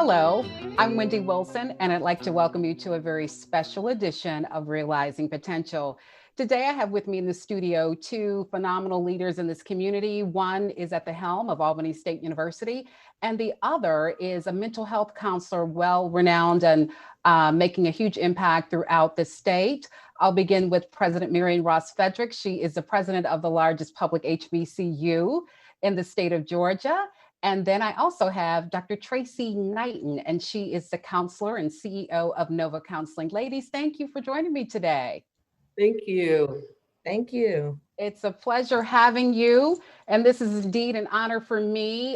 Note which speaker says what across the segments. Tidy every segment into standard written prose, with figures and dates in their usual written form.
Speaker 1: Hello, I'm Wendy Wilson, and I'd like to welcome you to a very special edition of Realizing Potential. Today, I have with me in the studio two phenomenal leaders in this community. One is at the helm of Albany State University, and the other is a mental health counselor, well-renowned and making a huge impact throughout the state. I'll begin with President Marion Fedrick. She is the president of the largest public HBCU in the state of Georgia. And then I also have Dr. Tracy Knighton, and she is the counselor and CEO of Nova Counseling. Ladies, thank you for joining me today.
Speaker 2: Thank you.
Speaker 3: Thank you.
Speaker 1: It's a pleasure having you, and this is indeed an honor for me.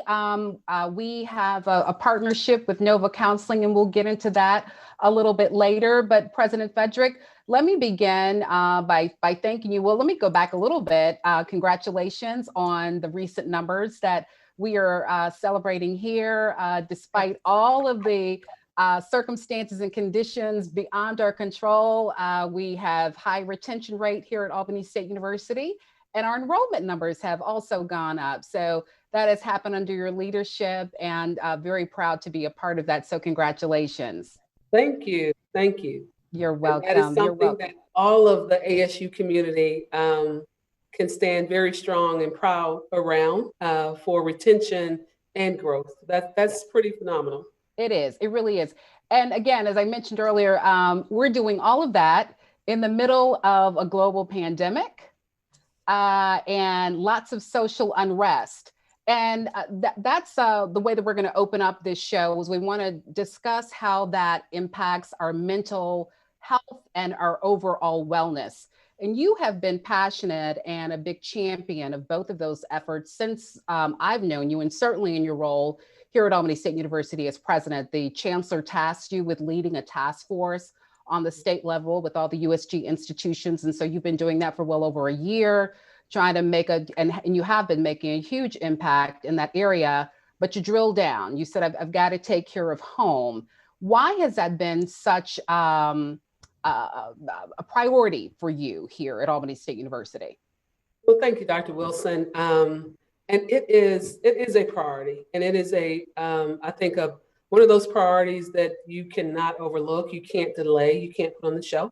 Speaker 1: We have a partnership with Nova Counseling, and we'll get into that a little bit later. But President Fedrick, let me begin by thanking you. Well, let me go back a little bit. Congratulations on the recent numbers that we are celebrating here, despite all of the circumstances and conditions beyond our control. We have high retention rate here at Albany State University, and our enrollment numbers have also gone up. So that has happened under your leadership, and very proud to be a part of that. So congratulations.
Speaker 2: Thank you. Thank you.
Speaker 1: You're welcome.
Speaker 2: And that is something that all of the ASU community can stand very strong and proud around for retention and growth. That's pretty phenomenal.
Speaker 1: It is. It really is. And again, as I mentioned earlier, we're doing all of that in the middle of a global pandemic and lots of social unrest. And that's the way that we're going to open up this show, is we want to discuss how that impacts our mental health and our overall wellness. And you have been passionate and a big champion of both of those efforts since I've known you, and certainly in your role here at Albany State University as president. The chancellor tasked you with leading a task force on the state level with all the USG institutions. And so you've been doing that for well over a year, trying to make and you have been making a huge impact in that area, but you drill down. You said, I've got to take care of home. Why has that been such a priority for you here at Albany State University?
Speaker 2: Well, thank you, Dr. Wilson. And it is a priority, and it is I think one of those priorities that you cannot overlook, you can't delay, you can't put on the shelf.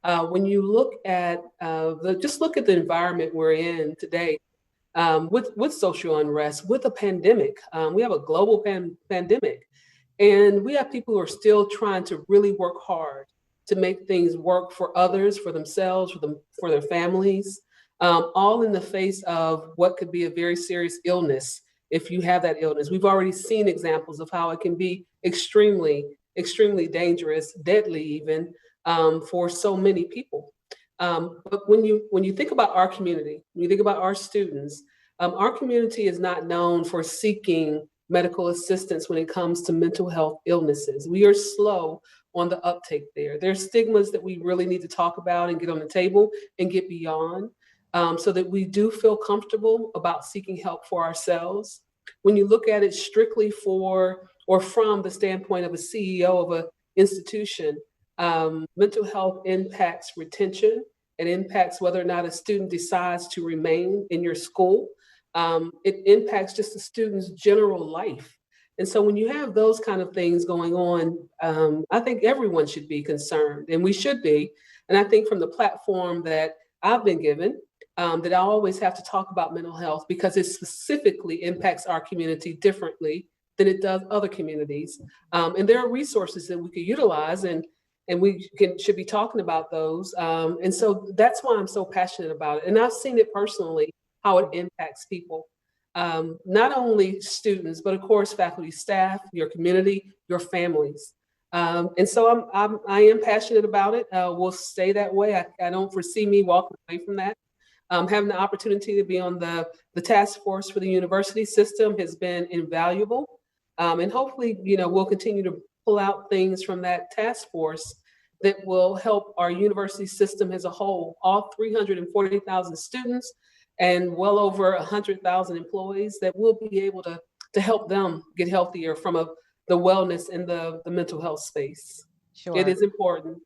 Speaker 2: When you look at just look at the environment we're in today, with social unrest, with a pandemic. We have a global pandemic, and we have people who are still trying to really work hard to make things work for others, for themselves, for their families, all in the face of what could be a very serious illness. If you have that illness, we've already seen examples of how it can be extremely, extremely dangerous, deadly even, for so many people. But when you think about our community, when you think about our students, our community is not known for seeking medical assistance when it comes to mental health illnesses. We are slow on the uptake there. There's stigmas that we really need to talk about and get on the table and get beyond, so that we do feel comfortable about seeking help for ourselves. When you look at it strictly from the standpoint of a CEO of an institution, mental health impacts retention. It impacts whether or not a student decides to remain in your school. It impacts just the student's general life. And so when you have those kind of things going on, I think everyone should be concerned, and we should be. And I think from the platform that I've been given, that I always have to talk about mental health because it specifically impacts our community differently than it does other communities. And there are resources that we could utilize, and we should be talking about those. And so that's why I'm so passionate about it. And I've seen it personally, how it impacts people. Not only students, but of course, faculty, staff, your community, your families. And so I am passionate about it. We'll stay that way. I don't foresee me walking away from that. Having the opportunity to be on the task force for the university system has been invaluable. And hopefully, we'll continue to pull out things from that task force that will help our university system as a whole, all 340,000 students and well over 100,000 employees, that will be able to help them get healthier from the wellness and the mental health space.
Speaker 1: Sure.
Speaker 2: It is important.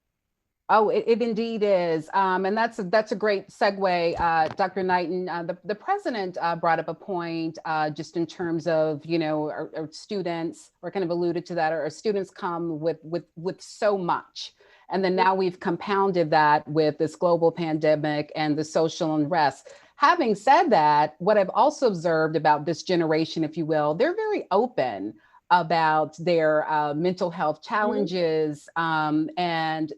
Speaker 1: Oh, it indeed is. And that's a great segue, Dr. Knighton. The president brought up a point just in terms of, our students, or kind of alluded to that, our students come with so much. And then now we've compounded that with this global pandemic and the social unrest. Having said that, what I've also observed about this generation, if you will, they're very open about their mental health challenges, and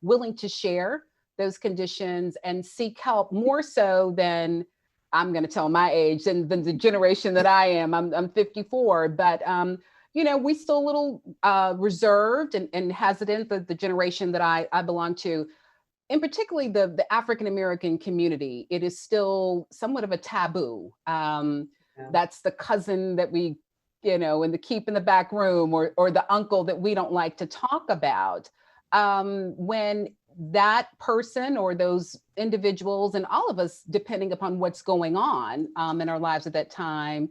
Speaker 1: willing to share those conditions and seek help more so than, I'm going to tell my age, than the generation that I am. I'm 54, but we still a little reserved and hesitant. The generation that I belong to, and particularly the African American community, it is still somewhat of a taboo. That's the cousin that we, in the keep in the back room, or the uncle that we don't like to talk about. When that person or those individuals, and all of us, depending upon what's going on in our lives at that time,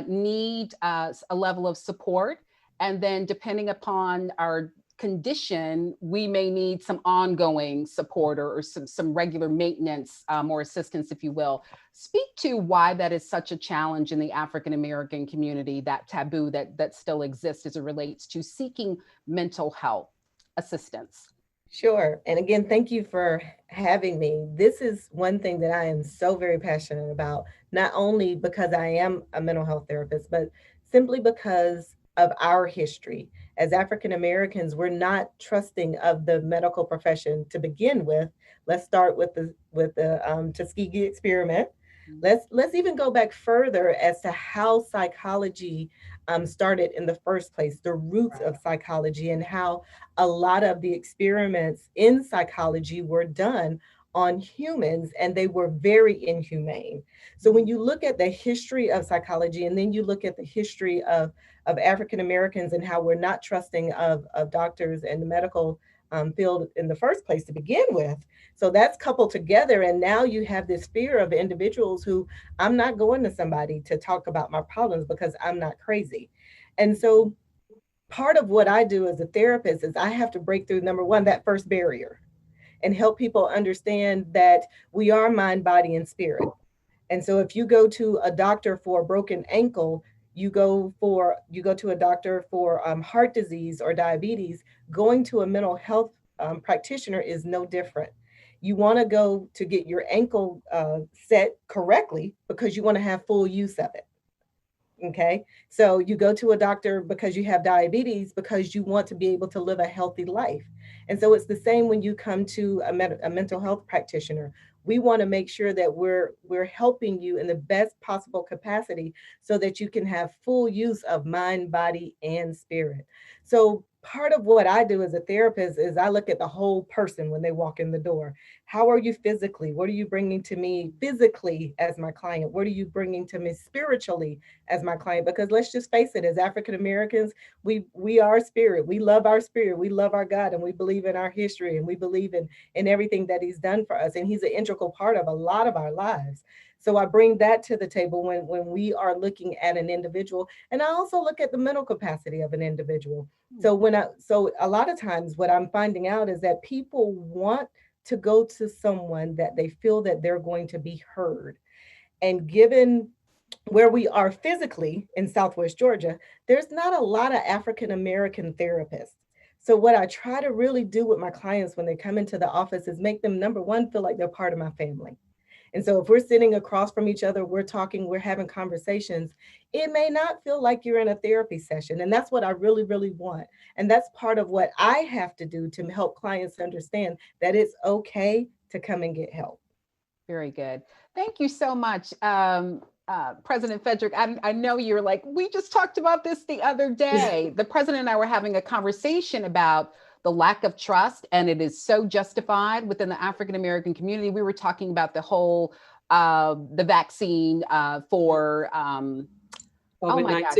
Speaker 1: need a level of support. And then depending upon our condition, we may need some ongoing support, or some regular maintenance or assistance, if you will. Speak to why that is such a challenge in the African American community, that taboo that still exists as it relates to seeking mental health assistance.
Speaker 3: Sure. And again, thank you for having me. This is one thing that I am so very passionate about, not only because I am a mental health therapist, but simply because of our history. As African Americans, we're not trusting of the medical profession to begin with. Let's start with the Tuskegee experiment. Let's even go back further as to how psychology started in the first place, the roots of psychology, and how a lot of the experiments in psychology were done on humans, and they were very inhumane. So when you look at the history of psychology, and then you look at the history of African Americans and how we're not trusting of doctors and the medical field in the first place to begin with. So that's coupled together. And now you have this fear of individuals who, I'm not going to somebody to talk about my problems because I'm not crazy. And so part of what I do as a therapist is I have to break through, number one, that first barrier, and help people understand that we are mind, body, and spirit. And so if you go to a doctor for a broken ankle, you go to a doctor for heart disease or diabetes, going to a mental health practitioner is no different. You want to go to get your ankle set correctly because you want to have full use of it. Okay. So you go to a doctor because you have diabetes, because you want to be able to live a healthy life. And so it's the same when you come to a mental health practitioner. We want to make sure that we're helping you in the best possible capacity so that you can have full use of mind, body, and spirit. So part of what I do as a therapist is I look at the whole person when they walk in the door. How are you physically? What are you bringing to me physically as my client? What are you bringing to me spiritually as my client? Because let's just face it, as African Americans, we are spirit. We love our spirit. We love our God, and we believe in our history, and we believe in everything that He's done for us. And He's an integral part of a lot of our lives. So I bring that to the table when we are looking at an individual. And I also look at the mental capacity of an individual. So a lot of times what I'm finding out is that people want to go to someone that they feel that they're going to be heard. And given where we are physically in Southwest Georgia, there's not a lot of African American therapists. So what I try to really do with my clients when they come into the office is make them, number one, feel like they're part of my family. And so if we're sitting across from each other, we're talking, we're having conversations, it may not feel like you're in a therapy session. And that's what I really, really want. And that's part of what I have to do to help clients understand that it's okay to come and get help.
Speaker 1: Very good. Thank you so much. President Fedrick, I know you're like, we just talked about this the other day. The president and I were having a conversation about the lack of trust, and it is so justified within the African American community. We were talking about the whole, the vaccine for,
Speaker 2: COVID-19.
Speaker 1: oh my gosh,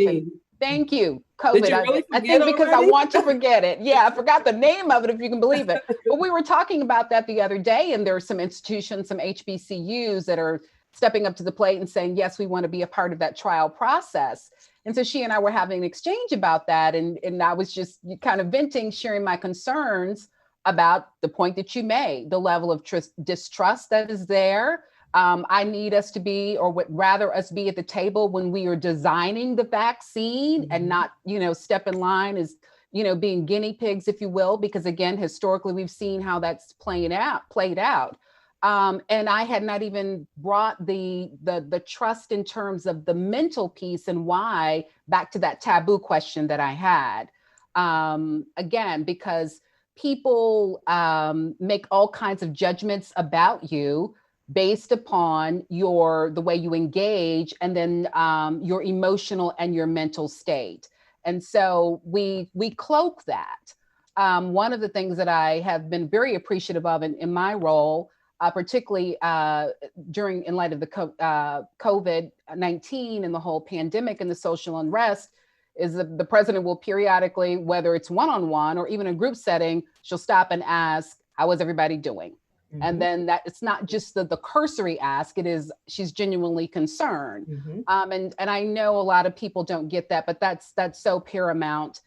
Speaker 1: thank you, COVID.
Speaker 2: Did you really
Speaker 1: I think because
Speaker 2: already?
Speaker 1: I want to forget it. Yeah, I forgot the name of it, if you can believe it. But we were talking about that the other day, and there are some institutions, some HBCUs that are stepping up to the plate and saying, yes, we want to be a part of that trial process. And so she and I were having an exchange about that. And I was just kind of venting, sharing my concerns about the point that you made, the level of distrust that is there. I need us to be, or would rather us be at the table when we are designing the vaccine and not, step in line as, being guinea pigs, if you will, because again, historically, we've seen how that's played out. And I had not even brought the trust in terms of the mental piece and why, back to that taboo question that I had. Again, because people make all kinds of judgments about you based upon the way you engage, and then your emotional and your mental state. And so we cloak that. One of the things that I have been very appreciative of in my role, particularly in light of the COVID-19 and the whole pandemic and the social unrest, is that the president will periodically, whether it's one-on-one or even a group setting, she'll stop and ask, how is everybody doing? Mm-hmm. And then that it's not just the cursory ask, it is, she's genuinely concerned. Mm-hmm. And I know a lot of people don't get that, but that's so paramount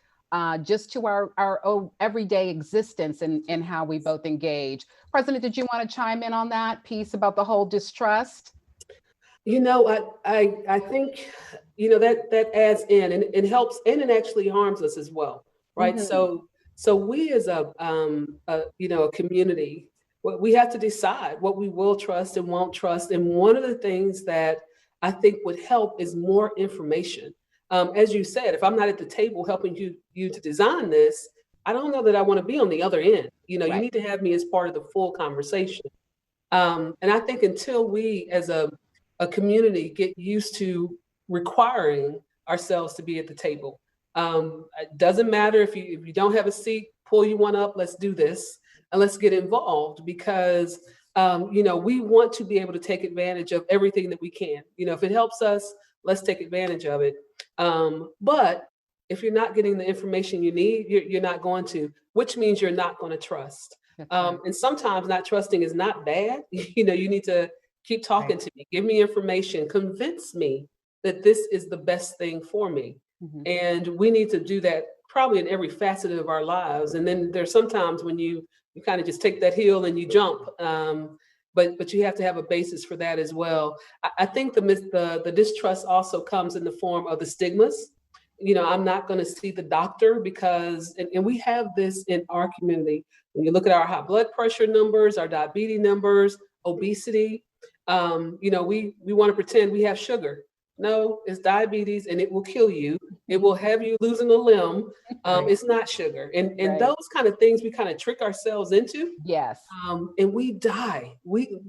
Speaker 1: just to our everyday existence and how we both engage. President, did you want to chime in on that piece about the whole distrust?
Speaker 2: I think, that adds in and it helps, and it actually harms us as well, right? Mm-hmm. So we as a community, we have to decide what we will trust and won't trust. And one of the things that I think would help is more information. As you said, if I'm not at the table helping you to design this, I don't know that I want to be on the other end. Right. You need to have me as part of the full conversation. And I think until we as a community get used to requiring ourselves to be at the table. It doesn't matter if you don't have a seat, pull you one up, let's do this, and let's get involved because, we want to be able to take advantage of everything that we can. If it helps us, let's take advantage of it. But if you're not getting the information you need, you're not going to, which means you're not going to trust. Right. And sometimes not trusting is not bad. You need to keep talking right. to me, give me information, convince me that this is the best thing for me. Mm-hmm. And we need to do that probably in every facet of our lives. And then there's sometimes when you kind of just take that hill and you jump, but you have to have a basis for that as well. I think the distrust also comes in the form of the stigmas. I'm not going to see the doctor because, and we have this in our community. When you look at our high blood pressure numbers, our diabetes numbers, obesity, we want to pretend we have sugar. No, it's diabetes and it will kill you. It will have you losing a limb. Right. It's not sugar. And right. those kind of things we kind of trick ourselves into. Yes. And we die.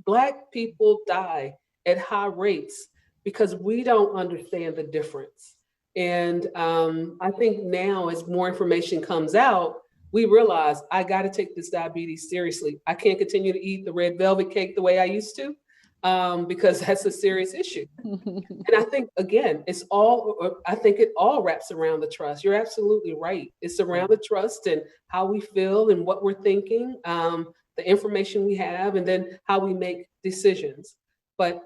Speaker 2: Black people die at high rates because we don't understand the difference. And I think now as more information comes out, we realize I got to take this diabetes seriously. I can't continue to eat the red velvet cake the way I used to. Because that's a serious issue. And I think, again, it all wraps around the trust. You're absolutely right. It's around the trust and how we feel and what we're thinking, the information we have, and then how we make decisions. But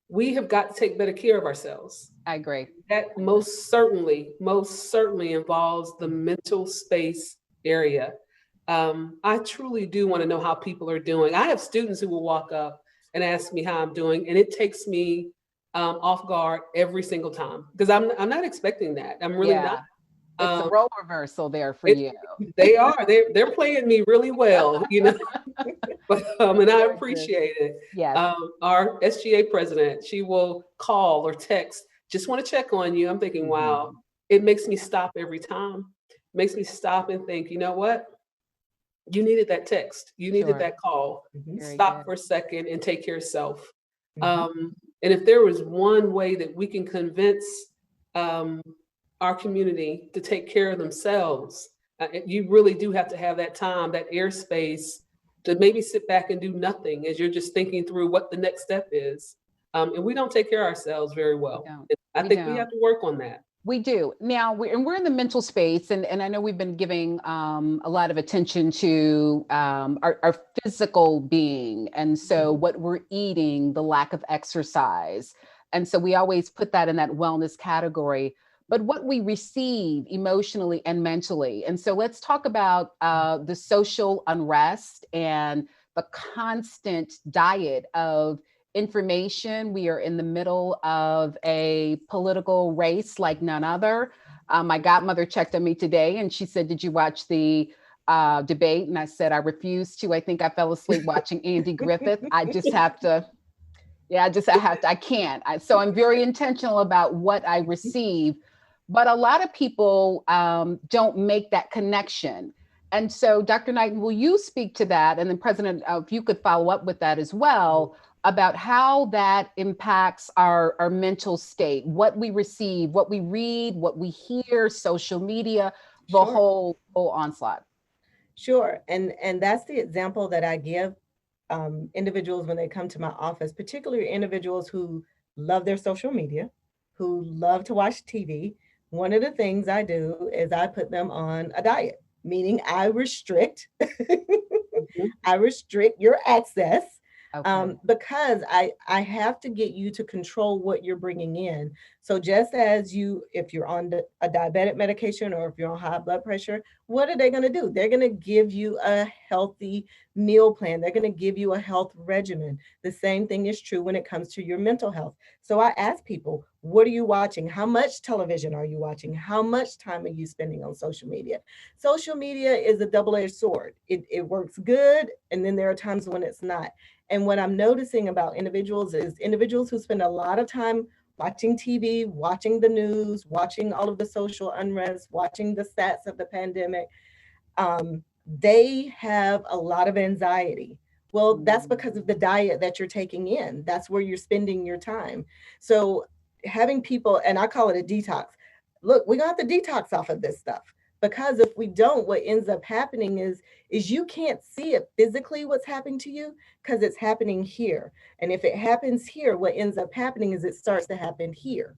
Speaker 2: we have got to take better care of ourselves.
Speaker 1: I agree.
Speaker 2: That most certainly involves the mental space area. I truly do want to know how people are doing. I have students who will walk up and ask me how I'm doing, and it takes me off guard every single time because I'm not expecting that. I'm really not.
Speaker 1: It's a role reversal there for you.
Speaker 2: They are. They're playing me really well, But and I appreciate it. Yes. Our SGA president, she will call or text, just want to check on you. I'm thinking, wow, it makes me stop every time. It makes me stop and think, you know what? You needed that text. You needed that call. Stop for a second and take care of self. And if there was one way that we can convince our community to take care of themselves, you really do have to have that time, that airspace to maybe sit back and do nothing as you're just thinking through what the next step is. And we don't take care of ourselves very well. I think we have to work on that.
Speaker 1: We do. Now, we're in the mental space, and I know we've been giving a lot of attention to our physical being, and so what we're eating, the lack of exercise. And so we always put that in that wellness category. but what we receive emotionally and mentally. And so let's talk about the social unrest and the constant diet of information. We are in the middle of a political race like none other. My godmother checked on me today and she said, "Did you watch the debate?" And I said, "I refused to. I think I fell asleep watching Andy Griffith. I just have to, yeah, I can't." So I'm very intentional about what I receive, but a lot of people don't make that connection. And so, Dr. Knighton, will you speak to that? And then President, if you could follow up with that as well, about how that impacts our mental state, what we receive, what we read, what we hear, social media, the
Speaker 3: Sure.
Speaker 1: whole onslaught.
Speaker 3: Sure. And that's the example that I give individuals when they come to my office, particularly individuals who love their social media, who love to watch TV. One of the things I do is I put them on a diet, meaning I restrict,
Speaker 2: Mhm.
Speaker 3: I restrict your access,
Speaker 1: Okay.
Speaker 3: because I have to get you to control what you're bringing in. So just as you, if you're on a diabetic medication or if you're on high blood pressure, what are they going to do? They're going to give you a healthy meal plan. They're going to give you a health regimen. The same thing is true when it comes to your mental health. So I ask people, what are you watching? How much television are you watching? How much time are you spending on social media? Social media is a double-edged sword. It works good, and then there are times when it's not. And what I'm noticing about individuals is individuals who spend a lot of time watching TV, watching the news, watching all of the social unrest, watching the stats of the pandemic, they have a lot of anxiety. Well, that's because of the diet that you're taking in. That's where you're spending your time. So having people, and I call it a detox. Look, we got the detox off of this stuff, because if we don't, what ends up happening is you can't see it physically what's happening to you, because it's happening here. And if it happens here, what ends up happening is it starts to happen here.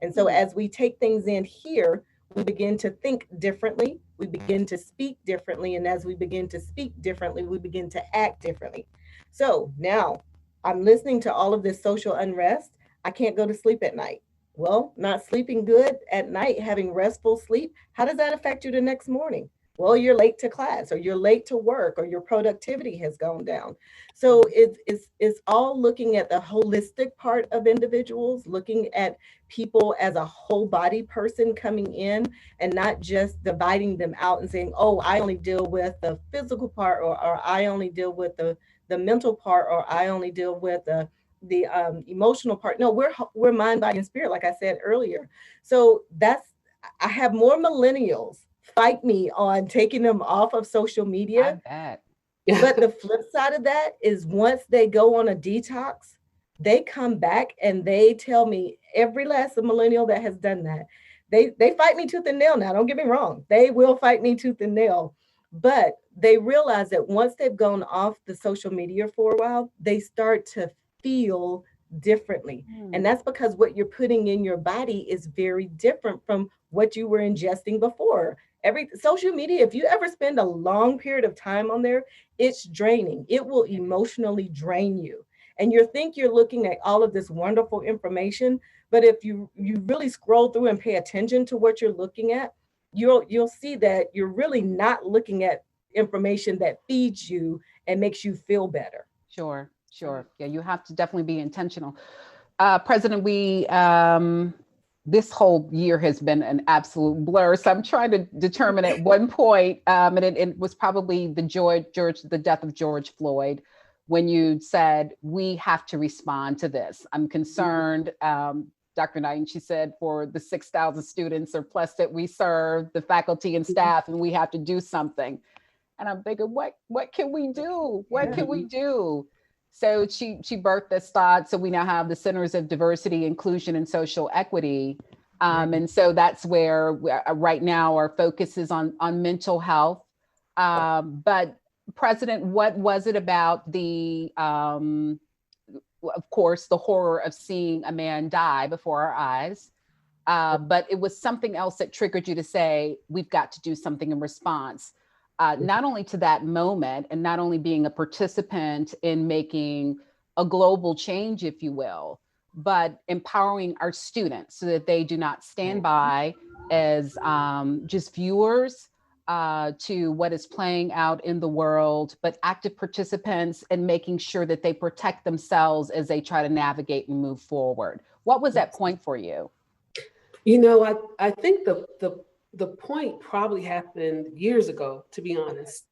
Speaker 3: And so as we take things in here, we begin to think differently, we begin to speak differently. And as we begin to speak differently, we begin to act differently. So now I'm listening to all of this social unrest. I can't go to sleep at night. Well, not sleeping good at night, having restful sleep, how does that affect you the next morning? Well, you're late to class, or you're late to work, or your productivity has gone down. So it's all looking at the holistic part of individuals, looking at people as a whole body person coming in, and not just dividing them out and saying, oh, I only deal with the physical part, or I only deal with the mental part, or I only deal with the emotional part. No, we're mind, body, and spirit, like I said earlier. So I have more millennials fight me on taking them off of social
Speaker 1: I
Speaker 3: media.
Speaker 1: bet.
Speaker 3: But the flip side of that is once they go on a detox, they come back and they tell me, every last millennial that has done that, they fight me tooth and nail now. Don't get me wrong. They will fight me tooth and nail. But they realize that once they've gone off the social media for a while, they start to feel differently. And that's because what you're putting in your body is very different from what you were ingesting before. Every social media, if you ever spend a long period of time on there, it's draining. It will emotionally drain you. And you think you're looking at all of this wonderful information, but if you really scroll through and pay attention to what you're looking at, you'll see that you're really not looking at information that feeds you and makes you feel better.
Speaker 1: Sure, sure. Yeah, you have to definitely be intentional. President, this whole year has been an absolute blur. So I'm trying to determine at one point, and it was probably the death of George Floyd, when you said, we have to respond to this. I'm concerned, Dr. Knighton, she said, for the 6,000 students or plus that we serve, the faculty and staff, and we have to do something. And I'm thinking, what can we do? What can we do? So she birthed this thought. So we now have the Centers of Diversity, Inclusion, and Social Equity. And so that's where right now our focus is on mental health. But President, what was it about of course, the horror of seeing a man die before our eyes? But it was something else that triggered you to say, we've got to do something in response. Not only to that moment, and not only being a participant in making a global change, if you will, but empowering our students so that they do not stand by as just viewers to what is playing out in the world, but active participants and making sure that they protect themselves as they try to navigate and move forward. What was that point for you?
Speaker 2: You know, I think the point probably happened years ago, to be honest,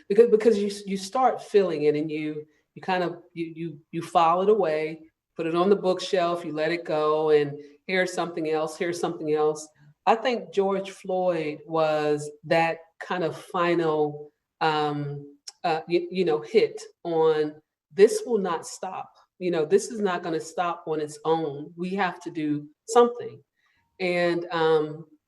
Speaker 2: because you start feeling it and you kind of you file it away, put it on the bookshelf, you let it go, and here's something else, here's something else. I think George Floyd was that kind of final, hit on this will not stop. You know, this is not going to stop on its own. We have to do something. And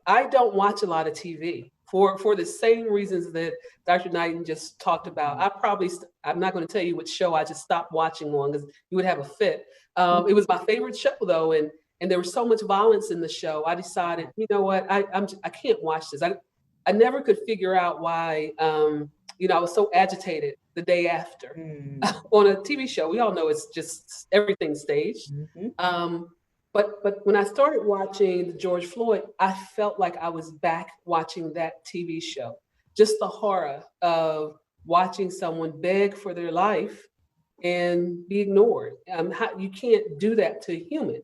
Speaker 2: I don't watch a lot of TV for the same reasons that Dr. Knighton just talked about. I'm not going to tell you which show I just stopped watching on because you would have a fit. It was my favorite show though, and there was so much violence in the show. I decided, you know what, I can't watch this. I never could figure out why. I was so agitated the day after on a TV show. We all know it's just everything staged. But when I started watching the George Floyd, I felt like I was back watching that TV show. Just the horror of watching someone beg for their life and be ignored. You can't do that to a human.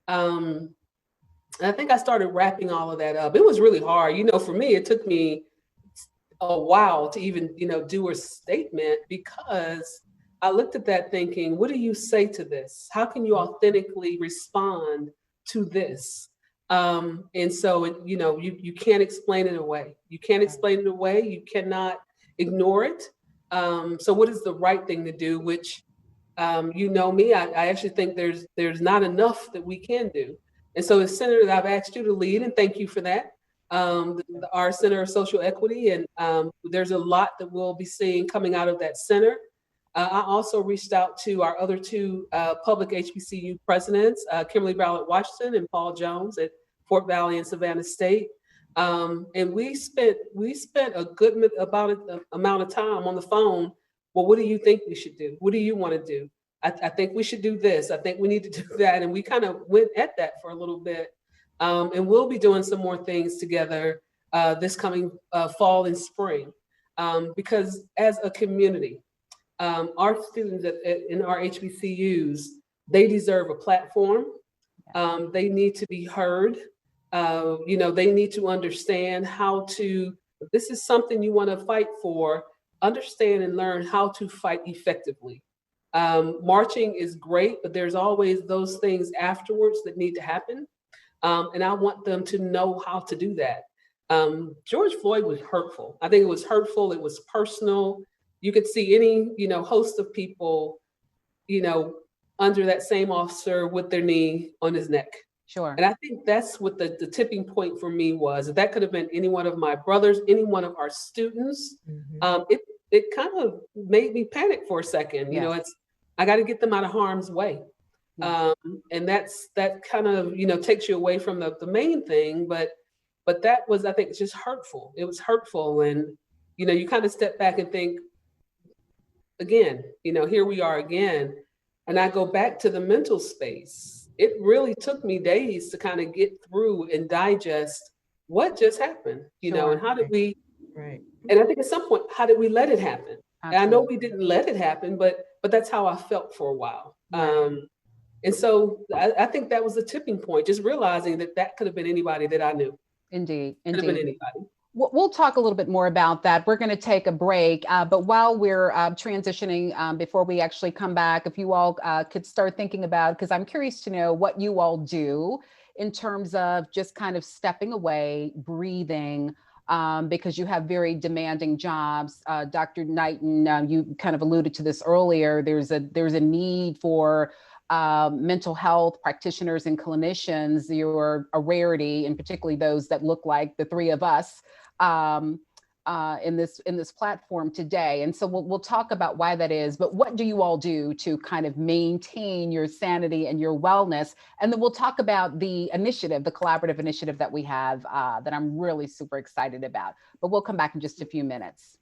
Speaker 2: I think I started wrapping all of that up. It was really hard. You know, for me, it took me a while to even, do a statement because I looked at that thinking, what do you say to this? How can you authentically respond to this? And so, you can't explain it away. You can't explain it away. You cannot ignore it. So what is the right thing to do? Which, me, I actually think there's not enough that we can do. And so the center that I've asked you to lead, and thank you for that, our Center of Social Equity, and there's a lot that we'll be seeing coming out of that center. I also reached out to our other two public HBCU presidents, Kimberly Ballard Washington and Paul Jones at Fort Valley and Savannah State. And we spent a good amount of time on the phone. Well, what do you think we should do? What do you want to do? I think we should do this. I think we need to do that. And we kind of went at that for a little bit. And we'll be doing some more things together this coming fall and spring. Because as a community, our students in our HBCUs, they deserve a platform. They need to be heard. They need to understand how to, if this is something you want to fight for, understand and learn how to fight effectively. Marching is great, but there's always those things afterwards that need to happen. And I want them to know how to do that. George Floyd was hurtful. I think it was hurtful. It was personal. You could see any, host of people, under that same officer with their knee on his neck.
Speaker 1: Sure.
Speaker 2: And I think that's what the tipping point for me was. That could have been any one of my brothers, any one of our students. It kind of made me panic for a second.
Speaker 1: Yes.
Speaker 2: I got to get them out of harm's way.
Speaker 1: Yes.
Speaker 2: And that kind of, takes you away from the main thing. But that was, I think, just hurtful. It was hurtful. And, you kind of step back and think, again, here we are again. And I go back to the mental space. It really took me days to kind of get through and digest what just happened,
Speaker 1: Sure.
Speaker 2: and how did we,
Speaker 3: Right.
Speaker 2: and I think at some point, how did we let it happen?
Speaker 1: Absolutely.
Speaker 2: And I know we didn't let it happen, but that's how I felt for a while.
Speaker 1: Right.
Speaker 2: And so I think that was the tipping point, just realizing that could have been anybody that I knew.
Speaker 1: Indeed.
Speaker 2: Could have been anybody.
Speaker 1: We'll talk a little bit more about that. We're going to take a break, but while we're transitioning, before we actually come back, if you all could start thinking about, because I'm curious to know what you all do in terms of just kind of stepping away, breathing, because you have very demanding jobs. Dr. Knighton, you kind of alluded to this earlier. There's a need for mental health practitioners and clinicians. You're a rarity, and particularly those that look like the three of us in this platform today. And so we'll talk about why that is, but what do you all do to kind of maintain your sanity and your wellness? And then we'll talk about the initiative, the collaborative initiative that we have that I'm really super excited about. But we'll come back in just a few minutes.